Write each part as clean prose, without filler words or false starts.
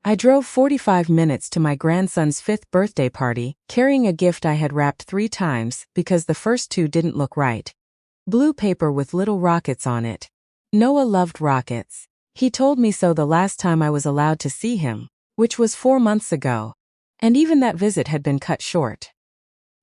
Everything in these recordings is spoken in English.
I drove 45 minutes to my grandson's 5th birthday party, carrying a gift I had wrapped 3 times because the first 2 didn't look right. Blue paper with little rockets on it. Noah loved rockets. He told me so the last time I was allowed to see him, which was 4 months ago. And even that visit had been cut short.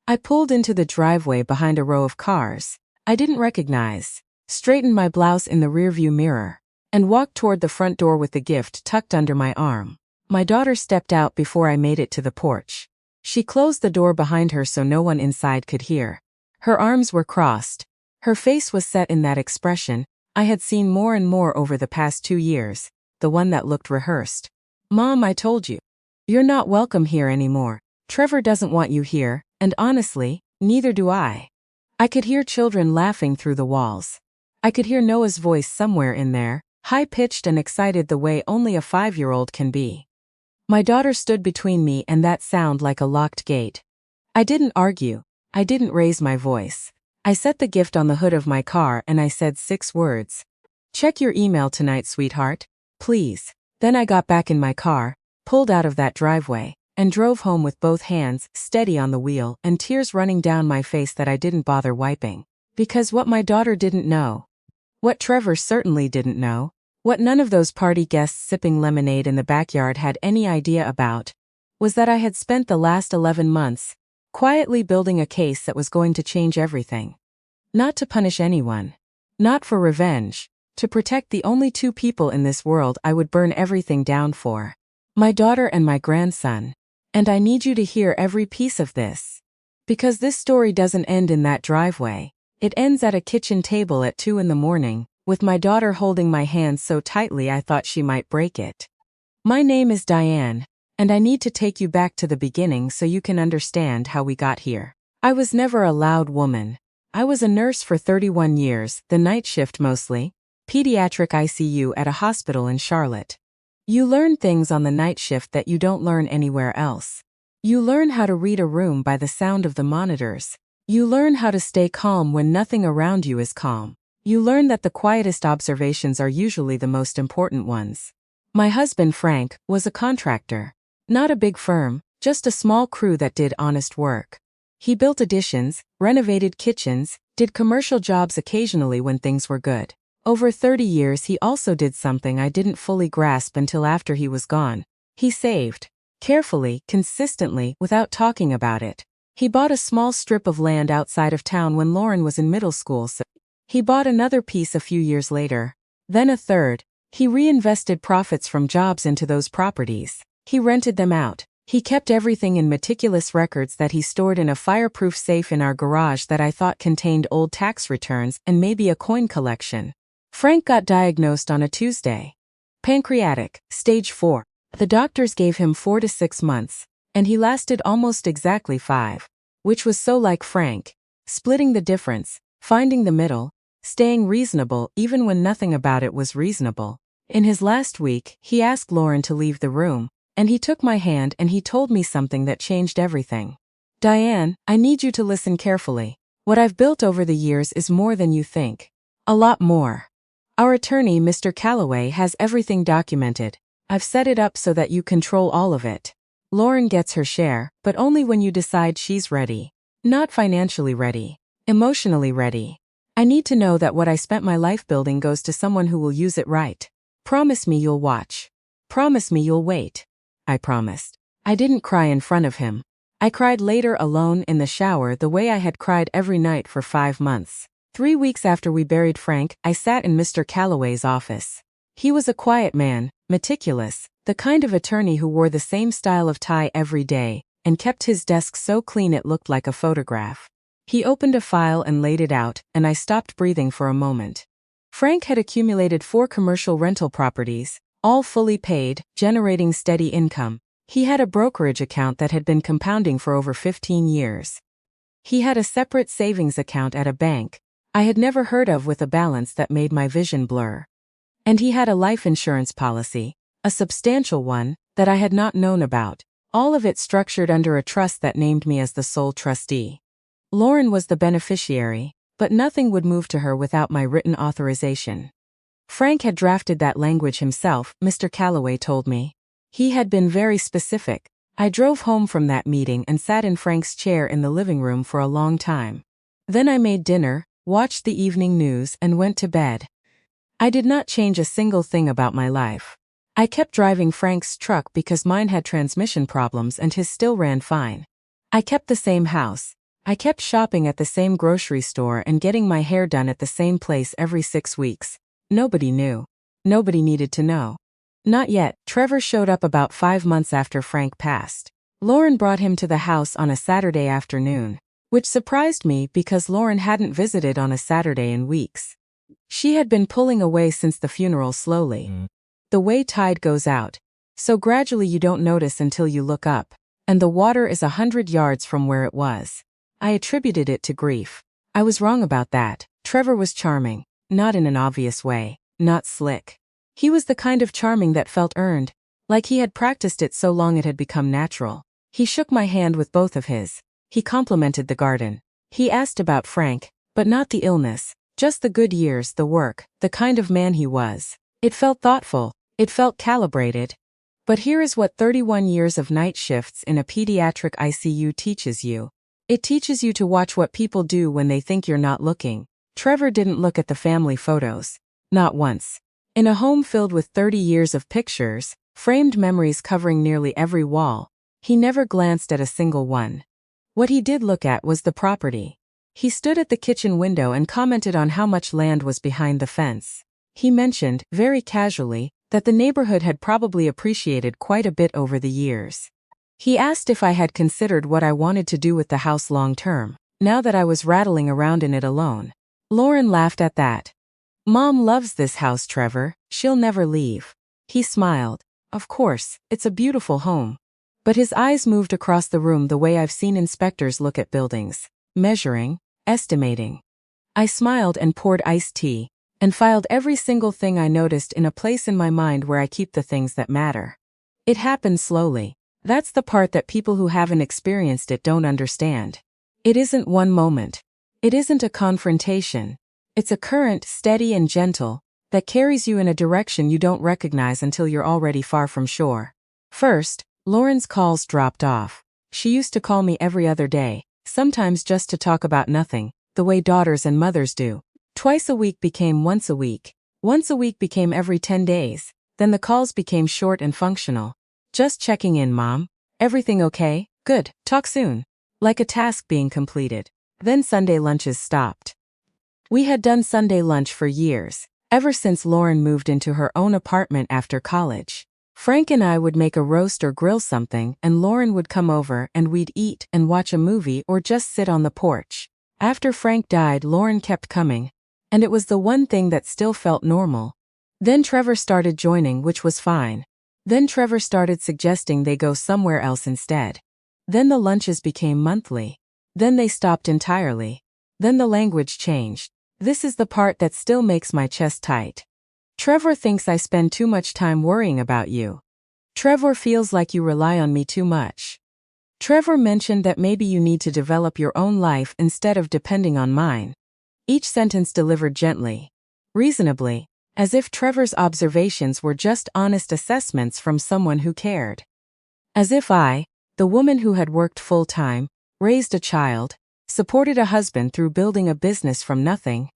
I pulled into the driveway behind a row of cars I didn't recognize, straightened my blouse in the rearview mirror, and walked toward the front door with the gift tucked under my arm. My daughter stepped out before I made it to the porch. She closed the door behind her so no one inside could hear. Her arms were crossed. Her face was set in that expression I had seen more and more over the past 2 years, the one that looked rehearsed. "Mom, I told you. You're not welcome here anymore. Trevor doesn't want you here, and honestly, neither do I." I could hear children laughing through the walls. I could hear Noah's voice somewhere in there, high-pitched and excited the way only a 5-year-old can be. My daughter stood between me and that sound like a locked gate. I didn't argue. I didn't raise my voice. I set the gift on the hood of my car and I said 6 words. "Check your email tonight, sweetheart. Please." Then I got back in my car, pulled out of that driveway, and drove home with both hands steady on the wheel and tears running down my face that I didn't bother wiping. Because what my daughter didn't know, what Trevor certainly didn't know, what none of those party guests sipping lemonade in the backyard had any idea about, was that I had spent the last 11 months quietly building a case that was going to change everything. Not to punish anyone. Not for revenge. To protect the only 2 people in this world I would burn everything down for. My daughter and my grandson. And I need you to hear every piece of this. Because this story doesn't end in that driveway. It ends at a kitchen table at 2 in the morning, with my daughter holding my hand so tightly I thought she might break it. My name is Diane, and I need to take you back to the beginning so you can understand how we got here. I was never a loud woman. I was a nurse for 31 years, the night shift mostly, pediatric ICU at a hospital in Charlotte. You learn things on the night shift that you don't learn anywhere else. You learn how to read a room by the sound of the monitors. You learn how to stay calm when nothing around you is calm. You learn that the quietest observations are usually the most important ones. My husband, Frank, was a contractor. Not a big firm, just a small crew that did honest work. He built additions, renovated kitchens, did commercial jobs occasionally when things were good. Over 30 years he also did something I didn't fully grasp until after he was gone. He saved. Carefully, consistently, without talking about it. He bought a small strip of land outside of town when Lauren was in middle school, so he bought another piece a few years later. Then a third. He reinvested profits from jobs into those properties. He rented them out. He kept everything in meticulous records that he stored in a fireproof safe in our garage that I thought contained old tax returns and maybe a coin collection. Frank got diagnosed on a Tuesday. Pancreatic, stage 4. The doctors gave him 4 to 6 months, and he lasted almost exactly 5, which was so like Frank. Splitting the difference, finding the middle, staying reasonable even when nothing about it was reasonable. In his last week, he asked Lauren to leave the room, and he took my hand and he told me something that changed everything. "Diane, I need you to listen carefully. What I've built over the years is more than you think. A lot more. Our attorney, Mr. Calloway, has everything documented. I've set it up so that you control all of it. Lauren gets her share, but only when you decide she's ready. Not financially ready. Emotionally ready. I need to know that what I spent my life building goes to someone who will use it right. Promise me you'll watch. Promise me you'll wait." I promised. I didn't cry in front of him. I cried later alone in the shower the way I had cried every night for 5 months. 3 weeks after we buried Frank, I sat in Mr. Calloway's office. He was a quiet man, meticulous, the kind of attorney who wore the same style of tie every day, and kept his desk so clean it looked like a photograph. He opened a file and laid it out, and I stopped breathing for a moment. Frank had accumulated 4 commercial rental properties, all fully paid, generating steady income. He had a brokerage account that had been compounding for over 15 years. He had a separate savings account at a bank I had never heard of with a balance that made my vision blur. And he had a life insurance policy, a substantial one, that I had not known about, all of it structured under a trust that named me as the sole trustee. Lauren was the beneficiary, but nothing would move to her without my written authorization. Frank had drafted that language himself, Mr. Calloway told me. He had been very specific. I drove home from that meeting and sat in Frank's chair in the living room for a long time. Then I made dinner, watched the evening news, and went to bed. I did not change a single thing about my life. I kept driving Frank's truck because mine had transmission problems and his still ran fine. I kept the same house. I kept shopping at the same grocery store and getting my hair done at the same place every 6 weeks. Nobody knew. Nobody needed to know. Not yet. Trevor showed up about 5 months after Frank passed. Lauren brought him to the house on a Saturday afternoon, which surprised me because Lauren hadn't visited on a Saturday in weeks. She had been pulling away since the funeral slowly. The way tide goes out. So gradually you don't notice until you look up, and the water is 100 yards from where it was. I attributed it to grief. I was wrong about that. Trevor was charming, not in an obvious way, not slick. He was the kind of charming that felt earned, like he had practiced it so long it had become natural. He shook my hand with both of his. He complimented the garden. He asked about Frank, but not the illness, just the good years, the work, the kind of man he was. It felt thoughtful. It felt calibrated. But here is what 31 years of night shifts in a pediatric ICU teaches you. It teaches you to watch what people do when they think you're not looking. Trevor didn't look at the family photos. Not once. In a home filled with 30 years of pictures, framed memories covering nearly every wall, he never glanced at a single one. What he did look at was the property. He stood at the kitchen window and commented on how much land was behind the fence. He mentioned, very casually, that the neighborhood had probably appreciated quite a bit over the years. He asked if I had considered what I wanted to do with the house long term, now that I was rattling around in it alone. Lauren laughed at that. Mom loves this house, Trevor. She'll never leave. He smiled. Of course, it's a beautiful home. But his eyes moved across the room the way I've seen inspectors look at buildings, measuring, estimating. I smiled and poured iced tea, and filed every single thing I noticed in a place in my mind where I keep the things that matter. It happened slowly. That's the part that people who haven't experienced it don't understand. It isn't one moment. It isn't a confrontation. It's a current, steady and gentle, that carries you in a direction you don't recognize until you're already far from shore. First, Lauren's calls dropped off. She used to call me every other day, sometimes just to talk about nothing, the way daughters and mothers do. Twice a week became once a week. Once a week became every 10 days. Then the calls became short and functional. Just checking in, Mom. Everything okay? Good. Talk soon. Like a task being completed. Then Sunday lunches stopped. We had done Sunday lunch for years, ever since Lauren moved into her own apartment after college. Frank and I would make a roast or grill something, and Lauren would come over and we'd eat and watch a movie or just sit on the porch. After Frank died, Lauren kept coming, and it was the one thing that still felt normal. Then Trevor started joining, which was fine. Then Trevor started suggesting they go somewhere else instead. Then the lunches became monthly. Then they stopped entirely. Then the language changed. This is the part that still makes my chest tight. Trevor thinks I spend too much time worrying about you. Trevor feels like you rely on me too much. Trevor mentioned that maybe you need to develop your own life instead of depending on mine. Each sentence delivered gently, reasonably, as if Trevor's observations were just honest assessments from someone who cared. As if I, the woman who had worked full-time, raised a child, supported a husband through building a business from nothing,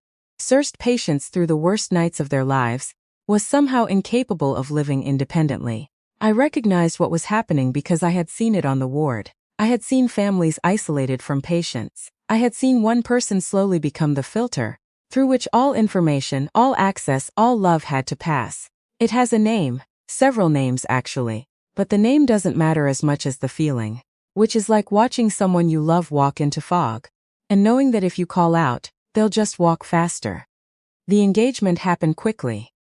nursed patients through the worst nights of their lives, was somehow incapable of living independently. I recognized what was happening because I had seen it on the ward. I had seen families isolated from patients. I had seen one person slowly become the filter, through which all information, all access, all love had to pass. It has a name, several names actually, but the name doesn't matter as much as the feeling, which is like watching someone you love walk into fog, and knowing that if you call out, they'll just walk faster. The engagement happened quickly.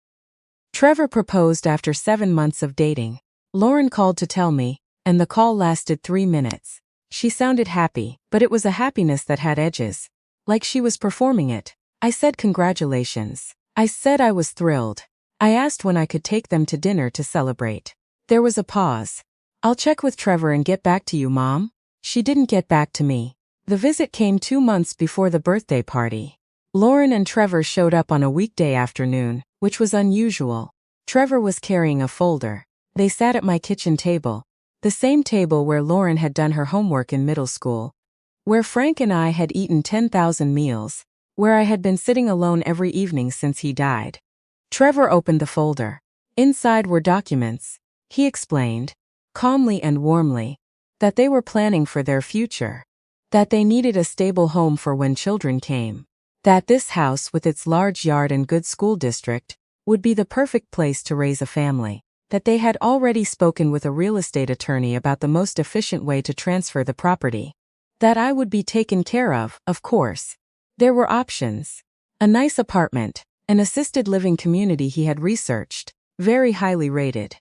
Trevor proposed after 7 months of dating. Lauren called to tell me, and the call lasted 3 minutes. She sounded happy, but it was a happiness that had edges. Like she was performing it. I said congratulations. I said I was thrilled. I asked when I could take them to dinner to celebrate. There was a pause. I'll check with Trevor and get back to you, Mom. She didn't get back to me. The visit came 2 months before the birthday party. Lauren and Trevor showed up on a weekday afternoon, which was unusual. Trevor was carrying a folder. They sat at my kitchen table, the same table where Lauren had done her homework in middle school, where Frank and I had eaten 10,000 meals, where I had been sitting alone every evening since he died. Trevor opened the folder. Inside were documents. He explained, calmly and warmly, that they were planning for their future, that they needed a stable home for when children came, that this house with its large yard and good school district would be the perfect place to raise a family, that they had already spoken with a real estate attorney about the most efficient way to transfer the property, that I would be taken care of course. There were options. A nice apartment, an assisted living community he had researched, very highly rated.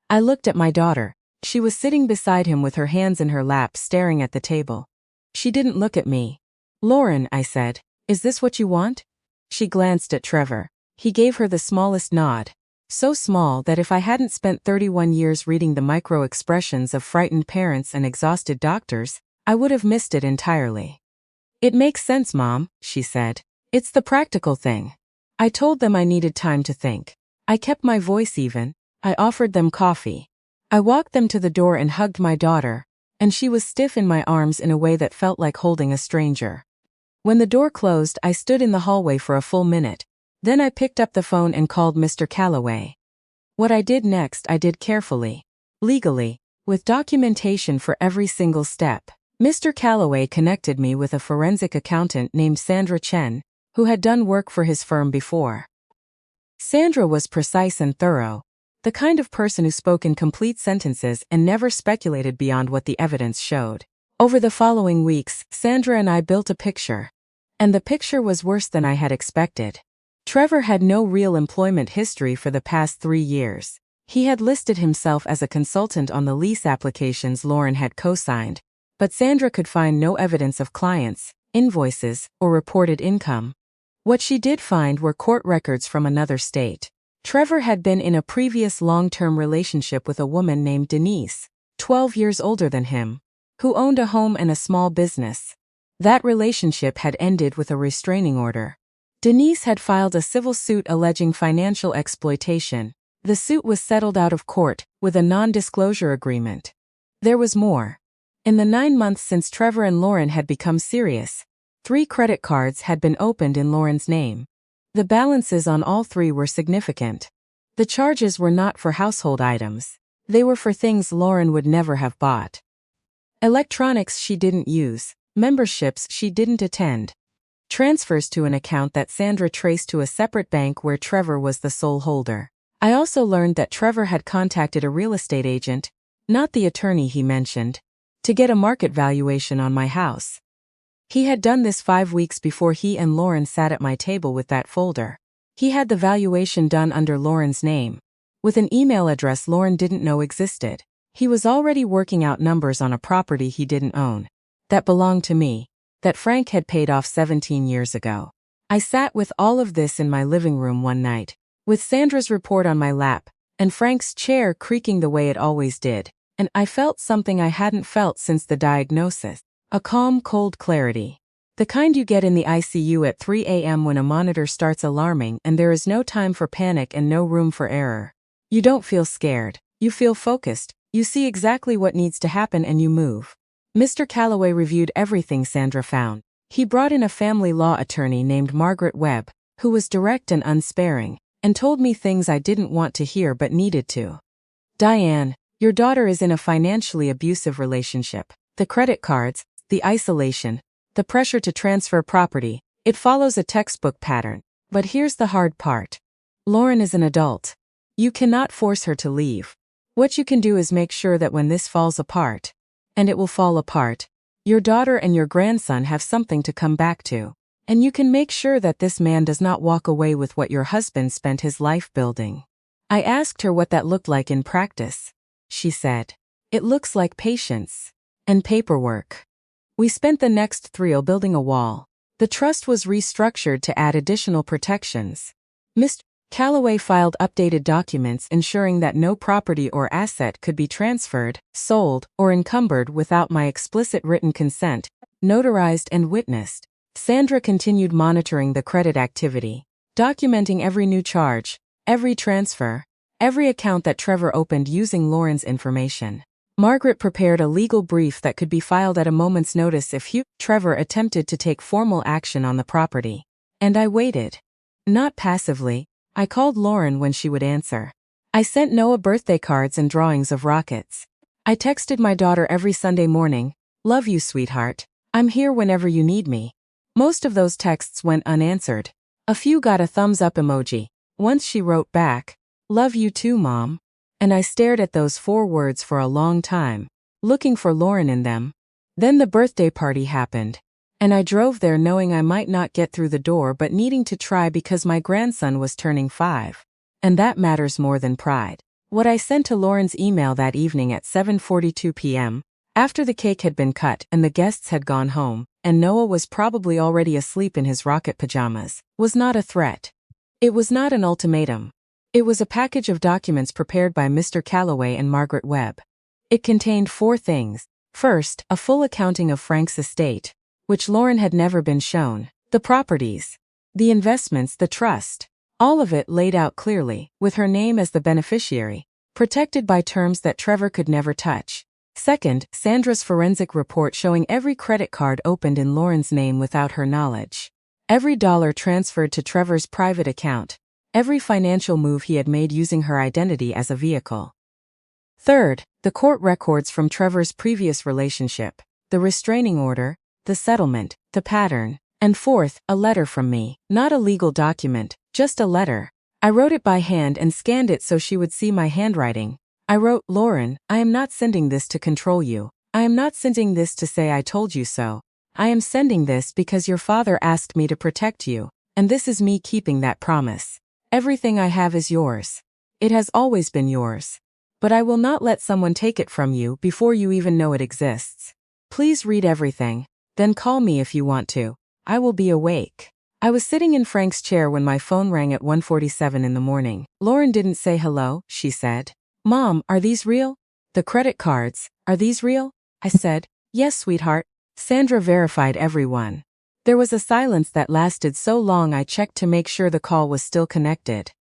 I looked at my daughter. She was sitting beside him with her hands in her lap staring at the table. She didn't look at me. "Lauren," I said, "is this what you want?" She glanced at Trevor. He gave her the smallest nod. So small that if I hadn't spent 31 years reading the micro-expressions of frightened parents and exhausted doctors, I would have missed it entirely. "It makes sense, Mom," she said. "It's the practical thing." I told them I needed time to think. I kept my voice even. I offered them coffee. I walked them to the door and hugged my daughter, and she was stiff in my arms in a way that felt like holding a stranger. When the door closed, I stood in the hallway for a full minute. Then I picked up the phone and called Mr. Calloway. What I did next I did carefully, legally, with documentation for every single step. Mr. Calloway connected me with a forensic accountant named Sandra Chen, who had done work for his firm before. Sandra was precise and thorough, the kind of person who spoke in complete sentences and never speculated beyond what the evidence showed. Over the following weeks, Sandra and I built a picture. And the picture was worse than I had expected. Trevor had no real employment history for the past 3 years. He had listed himself as a consultant on the lease applications Lauren had co-signed, but Sandra could find no evidence of clients, invoices, or reported income. What she did find were court records from another state. Trevor had been in a previous long-term relationship with a woman named Denise, 12 years older than him, who owned a home and a small business. That relationship had ended with a restraining order. Denise had filed a civil suit alleging financial exploitation. The suit was settled out of court with a non-disclosure agreement. There was more. In the 9 months since Trevor and Lauren had become serious, 3 credit cards had been opened in Lauren's name. The balances on all 3 were significant. The charges were not for household items. They were for things Lauren would never have bought. Electronics she didn't use, memberships she didn't attend, transfers to an account that Sandra traced to a separate bank where Trevor was the sole holder. I also learned that Trevor had contacted a real estate agent, not the attorney he mentioned, to get a market valuation on my house. He had done this 5 weeks before he and Lauren sat at my table with that folder. He had the valuation done under Lauren's name, with an email address Lauren didn't know existed. He was already working out numbers on a property he didn't own, that belonged to me, that Frank had paid off 17 years ago. I sat with all of this in my living room one night, with Sandra's report on my lap, and Frank's chair creaking the way it always did, and I felt something I hadn't felt since the diagnosis. A calm, cold clarity. The kind you get in the ICU at 3 a.m. when a monitor starts alarming and there is no time for panic and no room for error. You don't feel scared. You feel focused. You see exactly what needs to happen and you move. Mr. Calloway reviewed everything Sandra found. He brought in a family law attorney named Margaret Webb, who was direct and unsparing, and told me things I didn't want to hear but needed to. "Diane, your daughter is in a financially abusive relationship. The credit cards, the isolation, the pressure to transfer property, it follows a textbook pattern. But here's the hard part. Lauren is an adult. You cannot force her to leave. What you can do is make sure that when this falls apart, and it will fall apart, your daughter and your grandson have something to come back to. And you can make sure that this man does not walk away with what your husband spent his life building." I asked her what that looked like in practice. She said, "It looks like patience and paperwork." We spent the next 3 years building a wall. The trust was restructured to add additional protections. Mr. Calloway filed updated documents ensuring that no property or asset could be transferred, sold, or encumbered without my explicit written consent, notarized and witnessed. Sandra continued monitoring the credit activity, documenting every new charge, every transfer, Every account that Trevor opened using Lauren's information. Margaret prepared a legal brief that could be filed at a moment's notice if Trevor attempted to take formal action on the property. And I waited. Not passively, I called Lauren when she would answer. I sent Noah birthday cards and drawings of rockets. I texted my daughter every Sunday morning, "Love you, sweetheart. I'm here whenever you need me." Most of those texts went unanswered. A few got a thumbs up emoji. Once she wrote back, "Love you too, Mom." And I stared at those 4 words for a long time, looking for Lauren in them. Then the birthday party happened. And I drove there knowing I might not get through the door but needing to try because my grandson was turning 5. And that matters more than pride. What I sent to Lauren's email that evening at 7:42 p.m., after the cake had been cut and the guests had gone home, and Noah was probably already asleep in his rocket pajamas, was not a threat. It was not an ultimatum. It was a package of documents prepared by Mr. Calloway and Margaret Webb. It contained 4 things. First, a full accounting of Frank's estate, which Lauren had never been shown, the properties, the investments, the trust, all of it laid out clearly, with her name as the beneficiary, protected by terms that Trevor could never touch. Second, Sandra's forensic report showing every credit card opened in Lauren's name without her knowledge. Every dollar transferred to Trevor's private account. Every financial move he had made using her identity as a vehicle. Third, the court records from Trevor's previous relationship, the restraining order, the settlement, the pattern. And fourth, a letter from me, not a legal document, just a letter. I wrote it by hand and scanned it so she would see my handwriting. I wrote, "Lauren, I am not sending this to control you. I am not sending this to say I told you so. I am sending this because your father asked me to protect you, and this is me keeping that promise. Everything I have is yours. It has always been yours. But I will not let someone take it from you before you even know it exists. Please read everything, then call me if you want to. I will be awake." I was sitting in Frank's chair when my phone rang at 1:47 in the morning. "Lauren didn't say hello," she said. "Mom, are these real? The credit cards, are these real?" I said, "Yes, sweetheart." Sandra verified everyone. There was a silence that lasted so long I checked to make sure the call was still connected.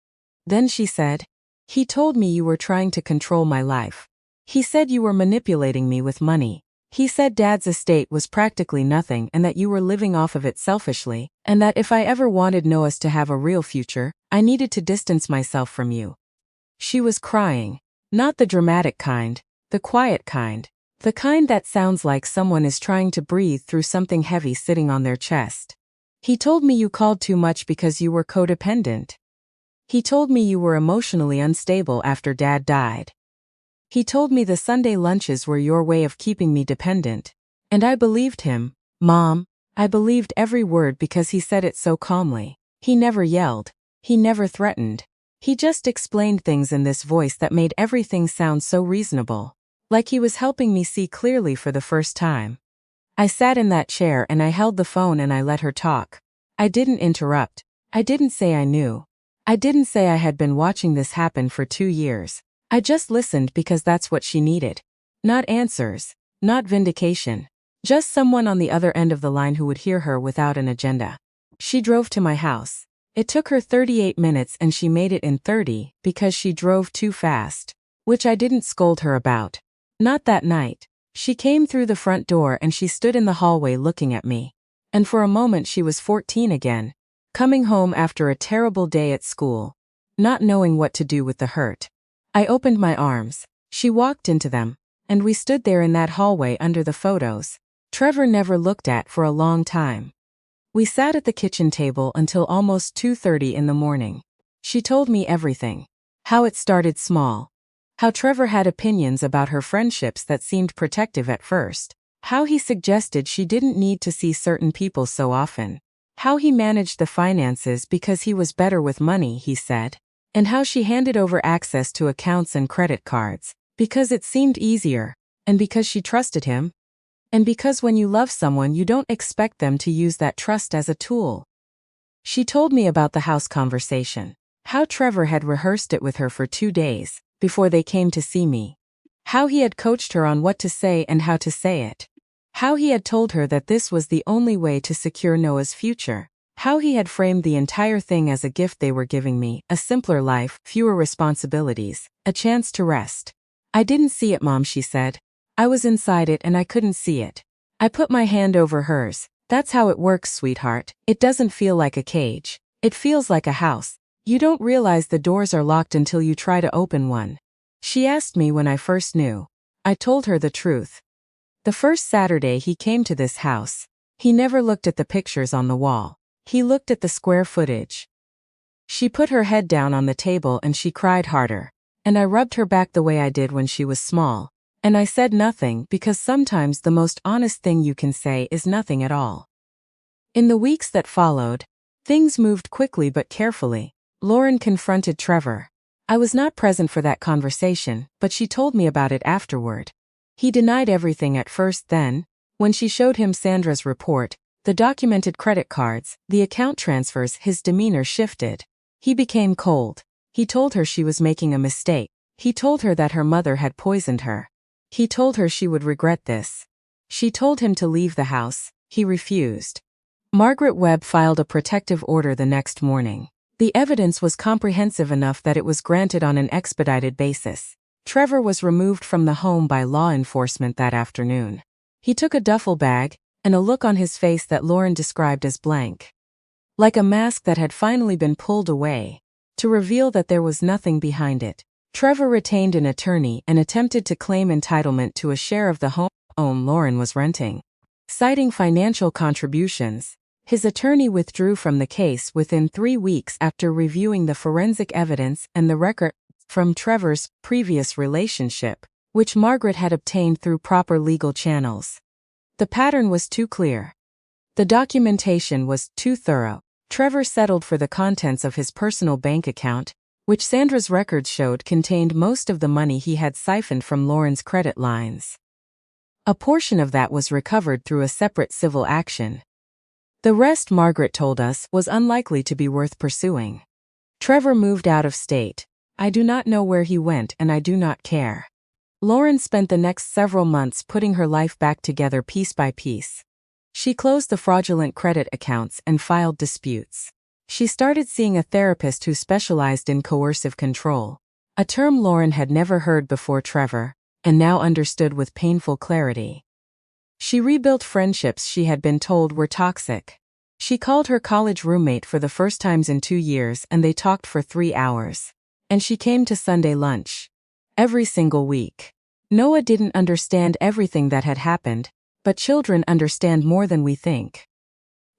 Then she said, "He told me you were trying to control my life. He said you were manipulating me with money. He said Dad's estate was practically nothing and that you were living off of it selfishly, and that if I ever wanted Noah's to have a real future, I needed to distance myself from you." She was crying. Not the dramatic kind, the quiet kind. The kind that sounds like someone is trying to breathe through something heavy sitting on their chest. "He told me you called too much because you were codependent. He told me you were emotionally unstable after Dad died. He told me the Sunday lunches were your way of keeping me dependent. And I believed him, Mom. I believed every word because he said it so calmly. He never yelled. He never threatened. He just explained things in this voice that made everything sound so reasonable. Like he was helping me see clearly for the first time." I sat in that chair and I held the phone and I let her talk. I didn't interrupt. I didn't say I knew. I didn't say I had been watching this happen for 2 years. I just listened because that's what she needed. Not answers, not vindication. Just someone on the other end of the line who would hear her without an agenda. She drove to my house. It took her 38 minutes and she made it in 30 because she drove too fast, which I didn't scold her about. Not that night. She came through the front door and she stood in the hallway looking at me. And for a moment she was 14 again, coming home after a terrible day at school, not knowing what to do with the hurt. I opened my arms. She walked into them, and we stood there in that hallway under the photos Trevor never looked at for a long time. We sat at the kitchen table until almost 2:30 in the morning. She told me everything. How it started small. How Trevor had opinions about her friendships that seemed protective at first. How he suggested she didn't need to see certain people so often. How he managed the finances because he was better with money, he said. And how she handed over access to accounts and credit cards, because it seemed easier, and because she trusted him. And because when you love someone you don't expect them to use that trust as a tool. She told me about the house conversation. How Trevor had rehearsed it with her for 2 days, before they came to see me. How he had coached her on what to say and how to say it. How he had told her that this was the only way to secure Noah's future. How he had framed the entire thing as a gift they were giving me, a simpler life, fewer responsibilities, a chance to rest. I didn't see it, Mom, she said. I was inside it and I couldn't see it. I put my hand over hers. That's how it works, sweetheart. It doesn't feel like a cage. It feels like a house. You don't realize the doors are locked until you try to open one. She asked me when I first knew. I told her the truth. The first Saturday he came to this house, he never looked at the pictures on the wall. He looked at the square footage. She put her head down on the table and she cried harder. And I rubbed her back the way I did when she was small. And I said nothing because sometimes the most honest thing you can say is nothing at all. In the weeks that followed, things moved quickly but carefully. Lauren confronted Trevor. I was not present for that conversation, but she told me about it afterward. He denied everything at first. Then, when she showed him Sandra's report, the documented credit cards, the account transfers, his demeanor shifted. He became cold. He told her she was making a mistake. He told her that her mother had poisoned her. He told her she would regret this. She told him to leave the house. He refused. Margaret Webb filed a protective order the next morning. The evidence was comprehensive enough that it was granted on an expedited basis. Trevor was removed from the home by law enforcement that afternoon. He took a duffel bag, and a look on his face that Lauren described as blank. Like a mask that had finally been pulled away, to reveal that there was nothing behind it. Trevor retained an attorney and attempted to claim entitlement to a share of the home Lauren was renting. Citing financial contributions, his attorney withdrew from the case within 3 weeks after reviewing the forensic evidence and the records from Trevor's previous relationship, which Margaret had obtained through proper legal channels. The pattern was too clear. The documentation was too thorough. Trevor settled for the contents of his personal bank account, which Sandra's records showed contained most of the money he had siphoned from Lauren's credit lines. A portion of that was recovered through a separate civil action. The rest, Margaret told us, was unlikely to be worth pursuing. Trevor moved out of state. I do not know where he went and I do not care. Lauren spent the next several months putting her life back together piece by piece. She closed the fraudulent credit accounts and filed disputes. She started seeing a therapist who specialized in coercive control, a term Lauren had never heard before Trevor, and now understood with painful clarity. She rebuilt friendships she had been told were toxic. She called her college roommate for the first times in 2 years and they talked for 3 hours. And she came to Sunday lunch. Every single week. Noah didn't understand everything that had happened, but children understand more than we think.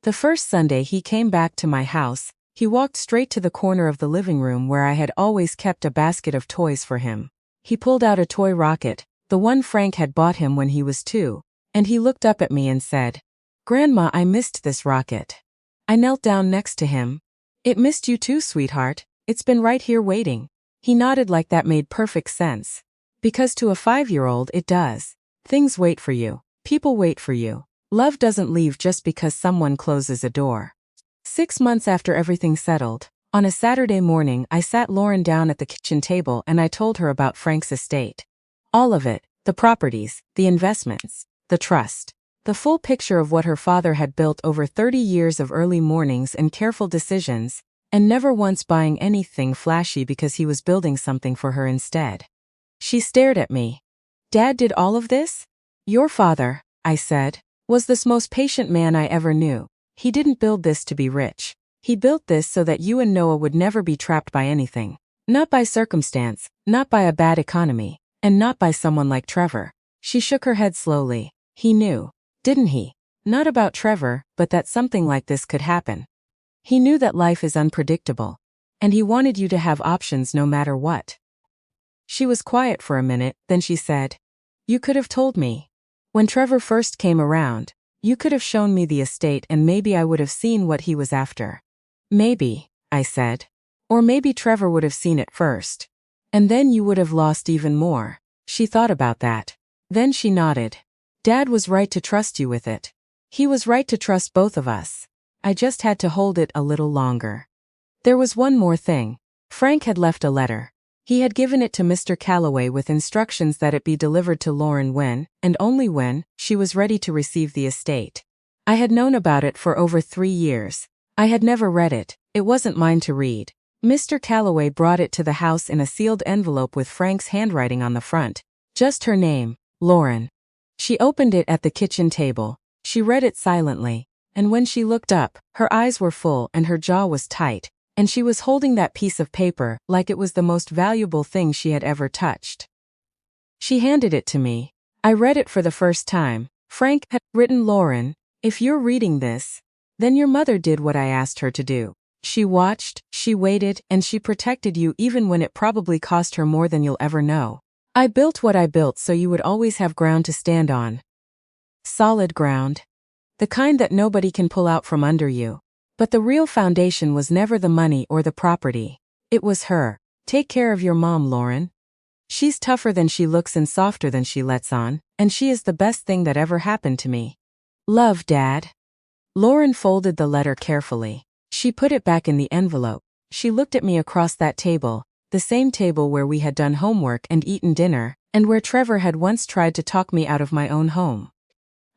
The first Sunday he came back to my house, he walked straight to the corner of the living room where I had always kept a basket of toys for him. He pulled out a toy rocket, the one Frank had bought him when he was 2, and he looked up at me and said, "Grandma, I missed this rocket." I knelt down next to him. "It missed you too, sweetheart. It's been right here waiting." He nodded like that made perfect sense. Because to a 5-year-old it does. Things wait for you. People wait for you. Love doesn't leave just because someone closes a door. 6 months after everything settled, on a Saturday morning I sat Lauren down at the kitchen table and I told her about Frank's estate. All of it, the properties, the investments, the trust. The full picture of what her father had built over 30 years of early mornings and careful decisions, and never once buying anything flashy because he was building something for her instead. She stared at me. "Dad did all of this?" "Your father," I said, "was the most patient man I ever knew. He didn't build this to be rich. He built this so that you and Noah would never be trapped by anything. Not by circumstance, not by a bad economy, and not by someone like Trevor." She shook her head slowly. "He knew, didn't he? Not about Trevor, but that something like this could happen. He knew that life is unpredictable, and he wanted you to have options no matter what." She was quiet for a minute, then she said, "You could have told me. When Trevor first came around, you could have shown me the estate and maybe I would have seen what he was after." "Maybe," I said. "Or maybe Trevor would have seen it first. And then you would have lost even more." She thought about that. Then she nodded. "Dad was right to trust you with it. He was right to trust both of us. I just had to hold it a little longer." There was one more thing. Frank had left a letter. He had given it to Mr. Calloway with instructions that it be delivered to Lauren when, and only when, she was ready to receive the estate. I had known about it for over 3 years. I had never read it. It wasn't mine to read. Mr. Calloway brought it to the house in a sealed envelope with Frank's handwriting on the front. Just her name, Lauren. She opened it at the kitchen table. She read it silently, and when she looked up, her eyes were full and her jaw was tight, and she was holding that piece of paper like it was the most valuable thing she had ever touched. She handed it to me. I read it for the first time. Frank had written, Lauren, if you're reading this, then your mother did what I asked her to do. She watched, she waited, and she protected you even when it probably cost her more than you'll ever know. I built what I built so you would always have ground to stand on. Solid ground. The kind that nobody can pull out from under you. But the real foundation was never the money or the property. It was her. Take care of your mom, Lauren. She's tougher than she looks and softer than she lets on, and she is the best thing that ever happened to me. Love, Dad. Lauren folded the letter carefully. She put it back in the envelope. She looked at me across that table, the same table where we had done homework and eaten dinner, and where Trevor had once tried to talk me out of my own home.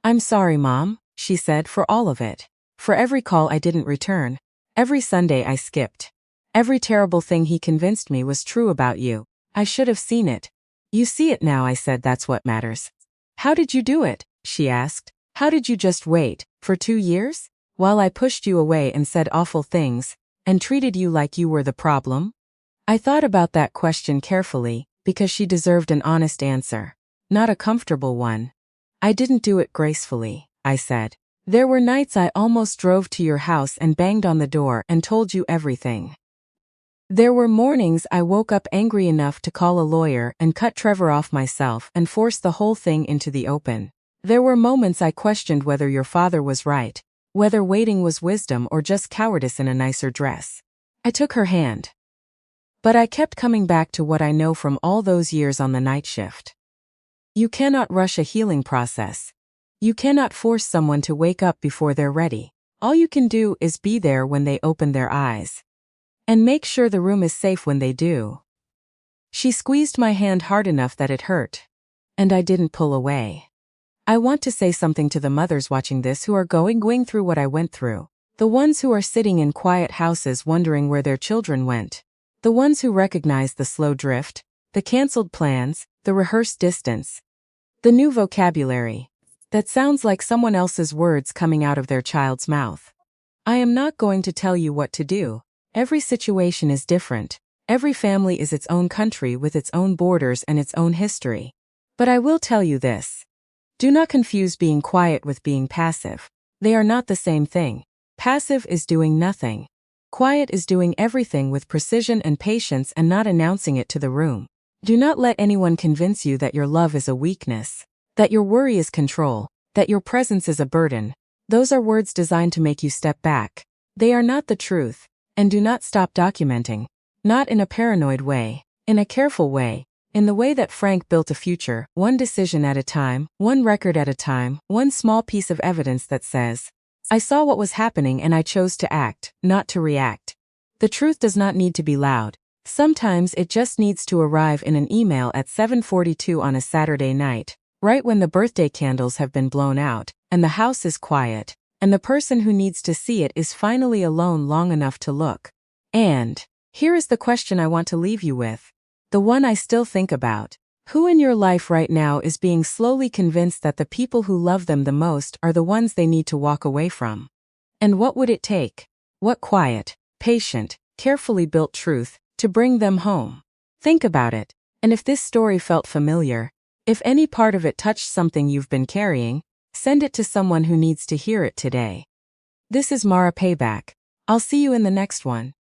I'm sorry, Mom, she said, for all of it. For every call I didn't return. Every Sunday I skipped. Every terrible thing he convinced me was true about you. I should have seen it. You see it now, I said, that's what matters. How did you do it? She asked. How did you just wait, for 2 years? While I pushed you away and said awful things, and treated you like you were the problem? I thought about that question carefully, because she deserved an honest answer. Not a comfortable one. I didn't do it gracefully, I said. There were nights I almost drove to your house and banged on the door and told you everything. There were mornings I woke up angry enough to call a lawyer and cut Trevor off myself and force the whole thing into the open. There were moments I questioned whether your father was right, whether waiting was wisdom or just cowardice in a nicer dress. I took her hand. But I kept coming back to what I know from all those years on the night shift. You cannot rush a healing process. You cannot force someone to wake up before they're ready. All you can do is be there when they open their eyes. And make sure the room is safe when they do. She squeezed my hand hard enough that it hurt. And I didn't pull away. I want to say something to the mothers watching this who are going through what I went through. The ones who are sitting in quiet houses wondering where their children went. The ones who recognize the slow drift, the canceled plans, the rehearsed distance. The new vocabulary. That sounds like someone else's words coming out of their child's mouth. I am not going to tell you what to do. Every situation is different. Every family is its own country with its own borders and its own history. But I will tell you this. Do not confuse being quiet with being passive. They are not the same thing. Passive is doing nothing. Quiet is doing everything with precision and patience and not announcing it to the room. Do not let anyone convince you that your love is a weakness, that your worry is control, that your presence is a burden. Those are words designed to make you step back. They are not the truth, and do not stop documenting. Not in a paranoid way, in a careful way. In the way that Frank built a future, one decision at a time, one record at a time, one small piece of evidence that says, I saw what was happening and I chose to act, not to react. The truth does not need to be loud. Sometimes it just needs to arrive in an email at 7:42 on a Saturday night, right when the birthday candles have been blown out, and the house is quiet, and the person who needs to see it is finally alone long enough to look. And here is the question I want to leave you with. The one I still think about. Who in your life right now is being slowly convinced that the people who love them the most are the ones they need to walk away from? And what would it take? What quiet, patient, carefully built truth to bring them home? Think about it. And if this story felt familiar, if any part of it touched something you've been carrying, send it to someone who needs to hear it today. This is Mara Payback. I'll see you in the next one.